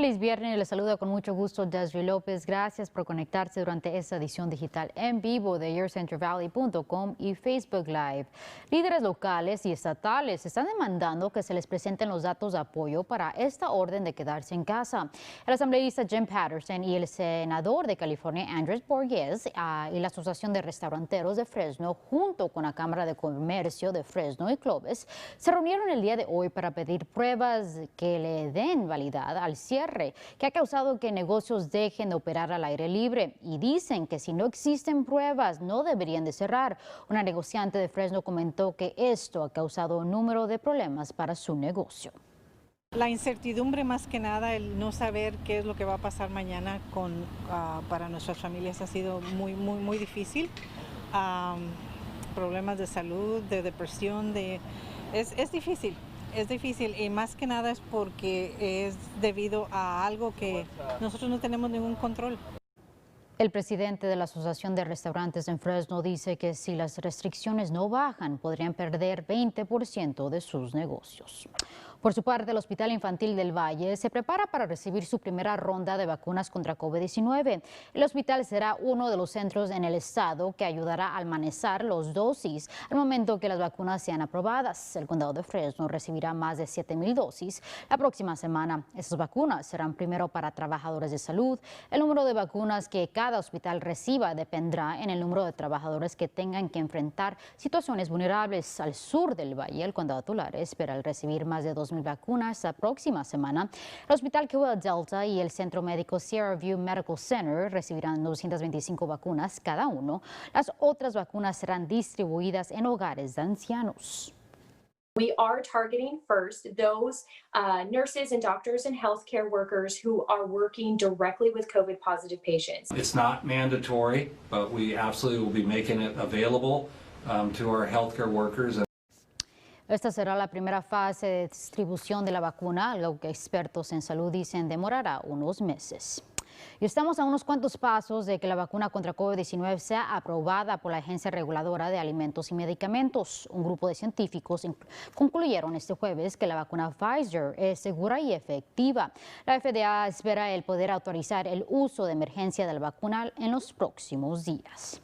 Feliz viernes, les saluda con mucho gusto Desiree López. Gracias por conectarse durante esta edición digital en vivo de YourCentralValley.com y Facebook Live. Líderes locales y estatales están demandando que se les presenten los datos de apoyo para esta orden de quedarse en casa. El asambleísta Jim Patterson y el senador de California Andrés Borges y la Asociación de Restauranteros de Fresno, junto con la Cámara de Comercio de Fresno y Clovis, se reunieron el día de hoy para pedir pruebas que le den validad al cierre que ha causado que negocios dejen de operar al aire libre, y dicen que si no existen pruebas no deberían de cerrar. Una negociante de Fresno comentó que esto ha causado un número de problemas para su negocio. La incertidumbre, más que nada, el no saber qué es lo que va a pasar mañana para nuestras familias ha sido muy difícil. Problemas de salud, de depresión, es difícil. Es difícil, y más que nada es porque es debido a algo que nosotros no tenemos ningún control. El presidente de la Asociación de Restaurantes en Fresno dice que si las restricciones no bajan, podrían perder 20% de sus negocios. Por su parte, el Hospital Infantil del Valle se prepara para recibir su primera ronda de vacunas contra COVID-19. El hospital será uno de los centros en el estado que ayudará a almacenar las dosis al momento que las vacunas sean aprobadas. El condado de Fresno recibirá más de 7,000 dosis la próxima semana. Esas vacunas serán primero para trabajadores de salud. El número de vacunas que cada hospital reciba dependerá en el número de trabajadores que tengan que enfrentar situaciones vulnerables. Al sur del valle, el condado Tulare espera recibir más de 2,000 vacunas la próxima semana. El Hospital Kewell Delta y el Centro Médico Sierra View Medical Center recibirán 225 vacunas cada uno. Las otras vacunas serán distribuidas en hogares de ancianos. We are targeting first those nurses and doctors and healthcare workers who are working directly with COVID-positive patients. It's not mandatory, but we absolutely will be making it available to our healthcare workers. Esta será la primera fase de distribución de la vacuna, algo que expertos en salud dicen demorará unos meses. Y estamos a unos cuantos pasos de que la vacuna contra COVID-19 sea aprobada por la Agencia Reguladora de Alimentos y Medicamentos. Un grupo de científicos concluyeron este jueves que la vacuna Pfizer es segura y efectiva. La FDA espera el poder autorizar el uso de emergencia de la vacuna en los próximos días.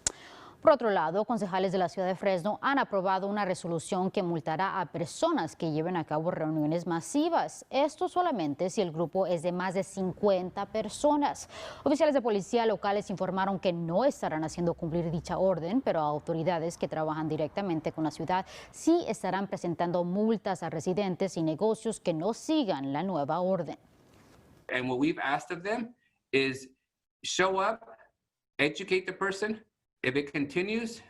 Por otro lado, concejales de la ciudad de Fresno han aprobado una resolución que multará a personas que lleven a cabo reuniones masivas. Esto solamente si el grupo es de más de 50 personas. Oficiales de policía locales informaron que no estarán haciendo cumplir dicha orden, pero autoridades que trabajan directamente con la ciudad sí estarán presentando multas a residentes y negocios que no sigan la nueva orden. And what we've asked of them is show up, educate the person. If it continues,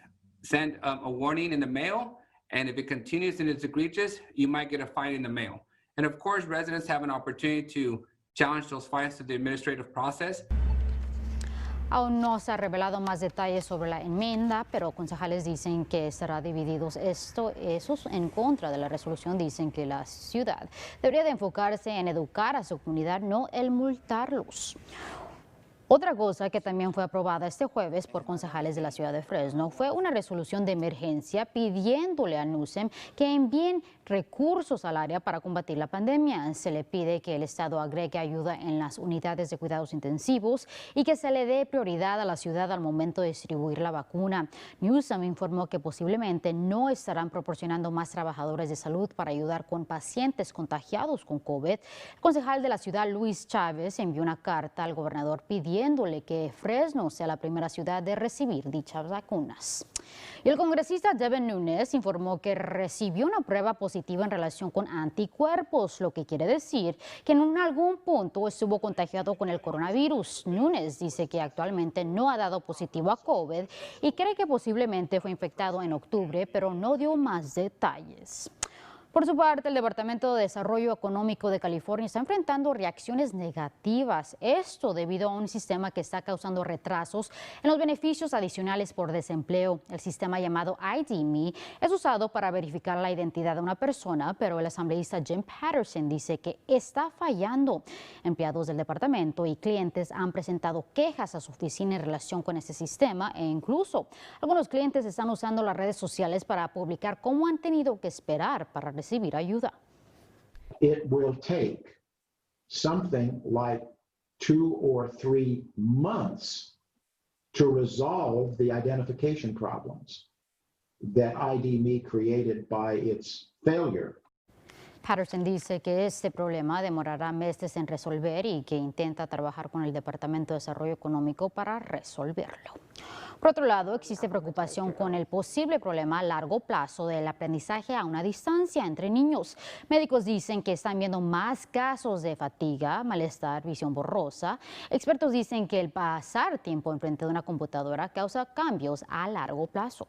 send a warning in the mail, and if it continues and it's egregious, you might get a fine in the mail. And of course, residents have an opportunity to challenge those fines through the administrative process. Aún no se ha revelado más detalles sobre la enmienda, pero concejales dicen que estará divididos. Esos en contra de la resolución dicen que la ciudad debería de enfocarse en educar a su comunidad, no el multarlos. Otra cosa que también fue aprobada este jueves por concejales de la ciudad de Fresno fue una resolución de emergencia pidiéndole a Newsom que envíen recursos al área para combatir la pandemia. Se le pide que el Estado agregue ayuda en las unidades de cuidados intensivos y que se le dé prioridad a la ciudad al momento de distribuir la vacuna. Newsom informó que posiblemente no estarán proporcionando más trabajadores de salud para ayudar con pacientes contagiados con COVID. El concejal de la ciudad, Luis Chávez, envió una carta al gobernador pidiéndole que Fresno sea la primera ciudad de recibir dichas vacunas. Y el congresista Devin Nunes informó que recibió una prueba positiva en relación con anticuerpos, lo que quiere decir que en algún punto estuvo contagiado con el coronavirus. Nunes dice que actualmente no ha dado positivo a COVID y cree que posiblemente fue infectado en octubre, pero no dio más detalles. Por su parte, el Departamento de Desarrollo Económico de California está enfrentando reacciones negativas. Esto debido a un sistema que está causando retrasos en los beneficios adicionales por desempleo. El sistema llamado ID.me es usado para verificar la identidad de una persona, pero el asambleísta Jim Patterson dice que está fallando. Empleados del departamento y clientes han presentado quejas a su oficina en relación con este sistema e incluso algunos clientes están usando las redes sociales para publicar cómo han tenido que esperar para recibir ayuda. It will take something like 2 or 3 months to resolve the identification problems that ID.me created by its failure. Patterson dice que este problema demorará meses en resolver y que intenta trabajar con el Departamento de Desarrollo Económico para resolverlo. Por otro lado, existe preocupación con el posible problema a largo plazo del aprendizaje a una distancia entre niños. Médicos dicen que están viendo más casos de fatiga, malestar, visión borrosa. Expertos dicen que el pasar tiempo enfrente de una computadora causa cambios a largo plazo.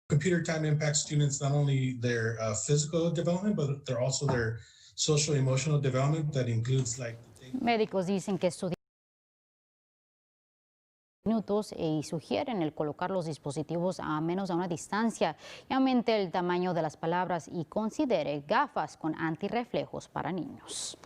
Computer time impacts students not only their physical development, but they're also their social emotional development that includes like. Médicos dicen que estudian minutos y sugieren el colocar los dispositivos a menos de una distancia y aumente el tamaño de las palabras y considere gafas con antirreflejos para niños.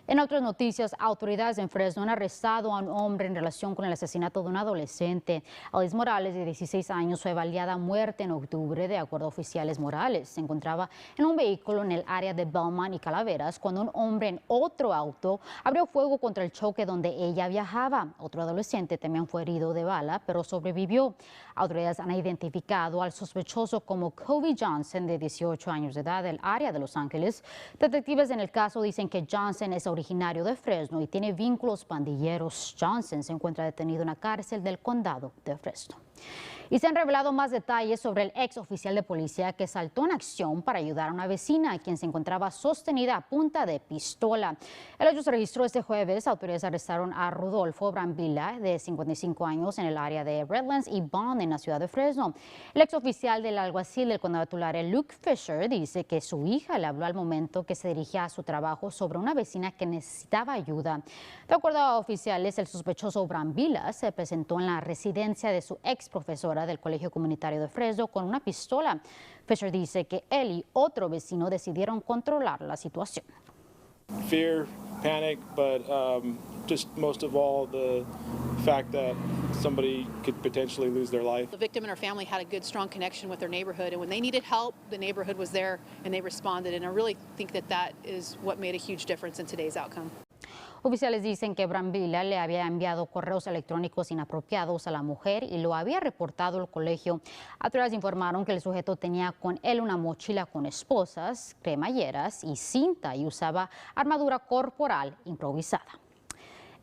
En otras noticias, autoridades en Fresno han arrestado a un hombre en relación con el asesinato de un adolescente. Alice Morales, de 16 años, fue baleada a muerte en octubre, de acuerdo a oficiales Morales. Se encontraba en un vehículo en el área de Belmont y Calaveras cuando un hombre en otro auto abrió fuego contra el choque donde ella viajaba. Otro adolescente también fue herido de bala, pero sobrevivió. Autoridades han identificado al sospechoso como Kobe Johnson, de 18 años de edad, del área de Los Ángeles. Detectives en el caso dicen que Johnson es originario de Fresno y tiene vínculos pandilleros. Johnson se encuentra detenido en la cárcel del condado de Fresno. Y se han revelado más detalles sobre el ex oficial de policía que saltó en acción para ayudar a una vecina a quien se encontraba sostenida a punta de pistola. El hecho se registró este jueves. Autoridades arrestaron a Rodolfo Brambilla, de 55 años, en el área de Redlands y Bond, en la ciudad de Fresno. El ex oficial del alguacil del condado de Tulare, Luke Fisher, dice que su hija le habló al momento que se dirigía a su trabajo sobre una vecina que necesitaba ayuda. De acuerdo a oficiales, el sospechoso Brambilla se presentó en la residencia de su ex profesora del Colegio Comunitario de Fresno con una pistola. Fisher dice que él y otro vecino decidieron controlar la situación. Fear, panic, but just most of all the fact that somebody could potentially lose their life. The victim and her family had a good, strong connection with their neighborhood, and when they needed help, the neighborhood was there and they responded, and I really think that that is what made a huge difference in today's outcome. Oficiales dicen que Brambilla le había enviado correos electrónicos inapropiados a la mujer y lo había reportado al colegio. Autoridades informaron que el sujeto tenía con él una mochila con esposas, cremalleras y cinta y usaba armadura corporal improvisada.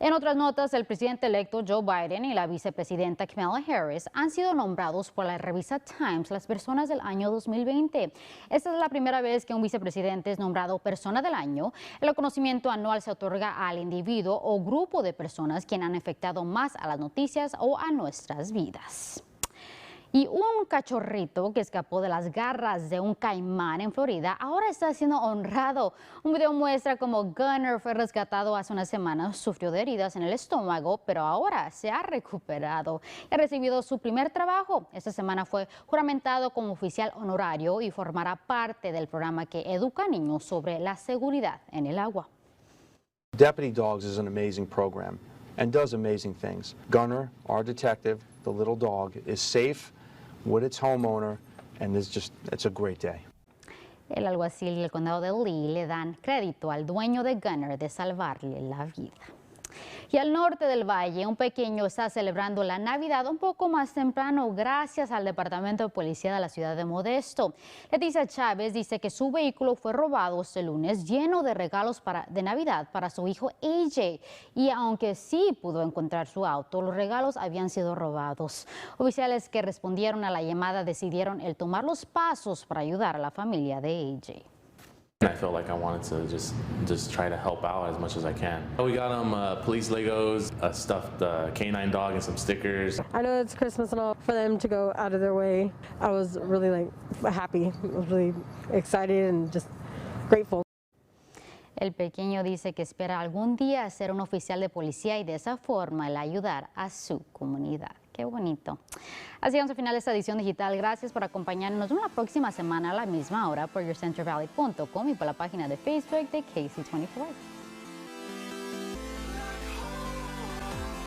En otras notas, el presidente electo Joe Biden y la vicepresidenta Kamala Harris han sido nombrados por la revista Times las personas del año 2020. Esta es la primera vez que un vicepresidente es nombrado persona del año. El reconocimiento anual se otorga al individuo o grupo de personas quien han afectado más a las noticias o a nuestras vidas. Y un cachorrito que escapó de las garras de un caimán en Florida ahora está siendo honrado. Un video muestra cómo Gunner fue rescatado hace unas semanas, sufrió de heridas en el estómago, pero ahora se ha recuperado y ha recibido su primer trabajo. Esta semana fue juramentado como oficial honorario y formará parte del programa que educa a niños sobre la seguridad en el agua. Deputy Dogs is an amazing program and does amazing things. Gunner, our detective, the little dog, is safe with its homeowner, and it's a great day. El alguacil y el condado de Lee le dan crédito al dueño de Gunner de salvarle la vida. Y al norte del valle, un pequeño está celebrando la Navidad un poco más temprano gracias al Departamento de Policía de la ciudad de Modesto. Leticia Chávez dice que su vehículo fue robado este lunes lleno de regalos de Navidad para su hijo AJ. Y aunque sí pudo encontrar su auto, los regalos habían sido robados. Oficiales que respondieron a la llamada decidieron el tomar los pasos para ayudar a la familia de AJ. I felt like I wanted to just try to help out as much as I can. We got them police Legos, a stuffed canine dog, and some stickers. I know it's Christmas and all, for them to go out of their way. I was really happy. I was really excited and just grateful. El pequeño dice que espera algún día ser un oficial de policía y de esa forma el ayudar a su comunidad. Qué bonito. Así llegamos al final de esta edición digital. Gracias por acompañarnos una próxima semana a la misma hora por YourCentralValley.com y por la página de Facebook de KC24.